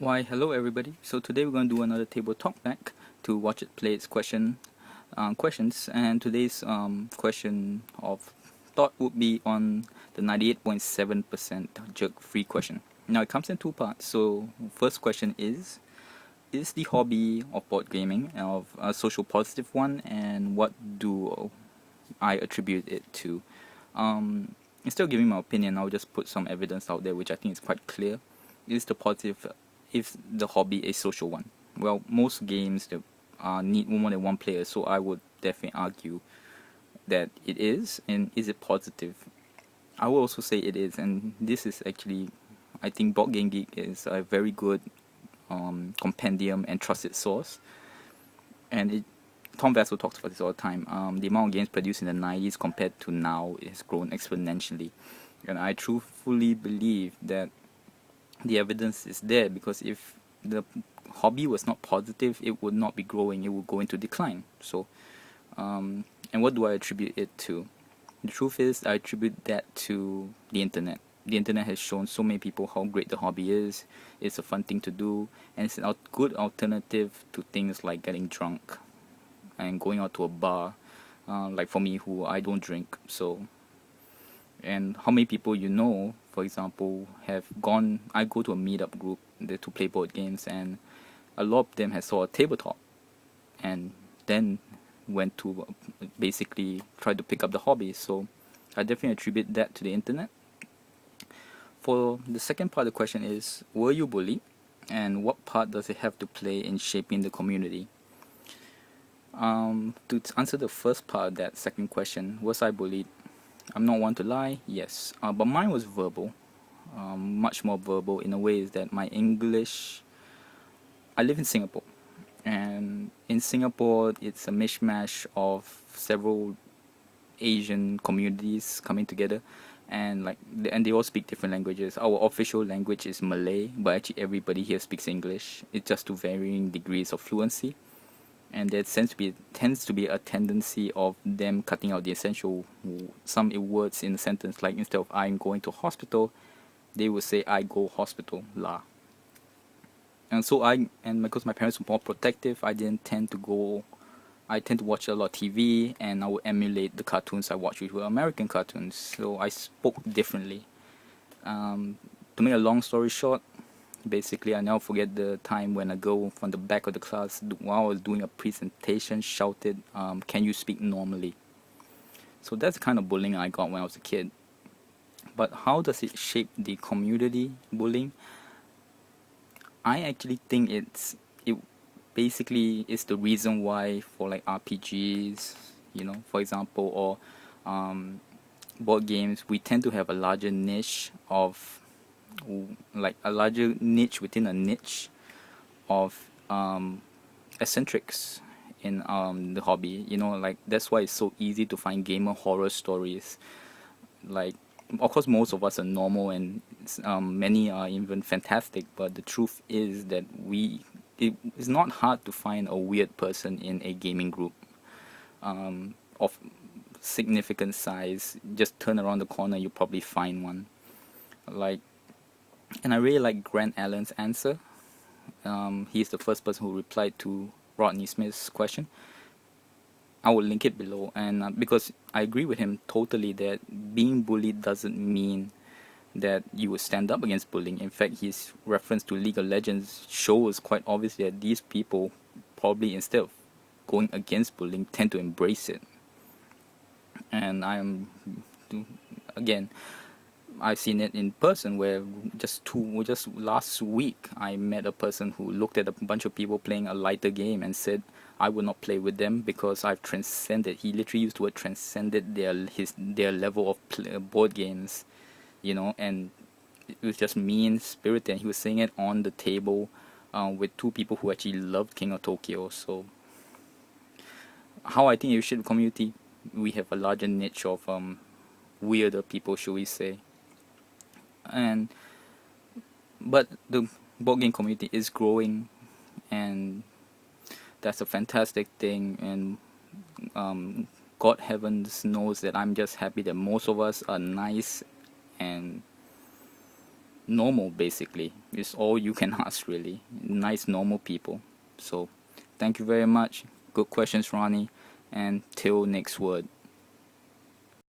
Why, hello everybody. So today we're going to do another table talk back to watch it play its questions. And today's question of thought would be on the 98.7% jerk-free question. Now it comes in two parts. So first question is the hobby of board gaming of a social positive one, and what do I attribute it to? Instead of giving my opinion, I'll just put some evidence out there, which I think is quite clear. Is the positive if the hobby a social one? Well, most games that need more than one player, so I would definitely argue that it is. And is it positive? I will also say it is, and this is actually, I think Board Game Geek is a very good compendium and trusted source. And Tom Vasel talks about this all the time. The amount of games produced in the 90s compared to now has grown exponentially. And I truthfully believe that the evidence is there, because if the hobby was not positive, it would not be growing, it would go into decline. So, and what do I attribute it to? The truth is, I attribute that to the internet. The internet has shown so many people how great the hobby is. It's a fun thing to do, and it's a good alternative to things like getting drunk and going out to a bar. Like for me, who I don't drink, so. And how many people you know, for example, have gone? I go to a meetup group to play board games, and a lot of them have saw a tabletop, and then went to basically try to pick up the hobby. So I definitely attribute that to the internet. For the second part of the question is, were you bullied, and what part does it have to play in shaping the community? To answer the first part of that second question, was I bullied? I'm not one to lie, yes, but mine was verbal, much more verbal, in a way is that my English. I live in Singapore, and in Singapore, it's a mishmash of several Asian communities coming together, and and they all speak different languages. Our official language is Malay, but actually everybody here speaks English. It's just to varying degrees of fluency, and there tends to be a tendency of them cutting out the essential some words in a sentence. Like instead of "I'm going to hospital," they would say "I go hospital lah." And so because my parents were more protective, I didn't tend to go. I tend to watch a lot of TV, and I would emulate the cartoons I watched, which were American cartoons. So I spoke differently. To make a long story short, basically, I never forget the time when a girl from the back of the class, while I was doing a presentation, shouted, "Can you speak normally?" So that's the kind of bullying I got when I was a kid. But how does it shape the community, bullying? I actually think it basically is the reason why, for like RPGs, for example, or board games, we tend to have a larger niche of, like a larger niche within a niche of eccentrics in the hobby. Like that's why it's so easy to find gamer horror stories. Like, of course, most of us are normal, and many are even fantastic. But the truth is that it's not hard to find a weird person in a gaming group of significant size. Just turn around the corner, you probably find one. Like, and I really like Grant Allen's answer. He's the first person who replied to Rodney Smith's question. I will link it below, and because I agree with him totally that being bullied doesn't mean that you will stand up against bullying. In fact, his reference to League of Legends shows quite obviously that these people probably, instead of going against bullying, tend to embrace it. And again, I've seen it in person, where just last week I met a person who looked at a bunch of people playing a lighter game and said, "I will not play with them because I've transcended." He literally used the word "transcended" their level of board games, and it was just mean spirited. And he was saying it on the table with two people who actually loved King of Tokyo. So, how I think you should community, we have a larger niche of weirder people, should we say? But the board game community is growing, and that's a fantastic thing. And God heavens knows that I'm just happy that most of us are nice and normal, basically. It's all you can ask, really. Nice, normal people. So, thank you very much. Good questions, Ronnie. And till next word.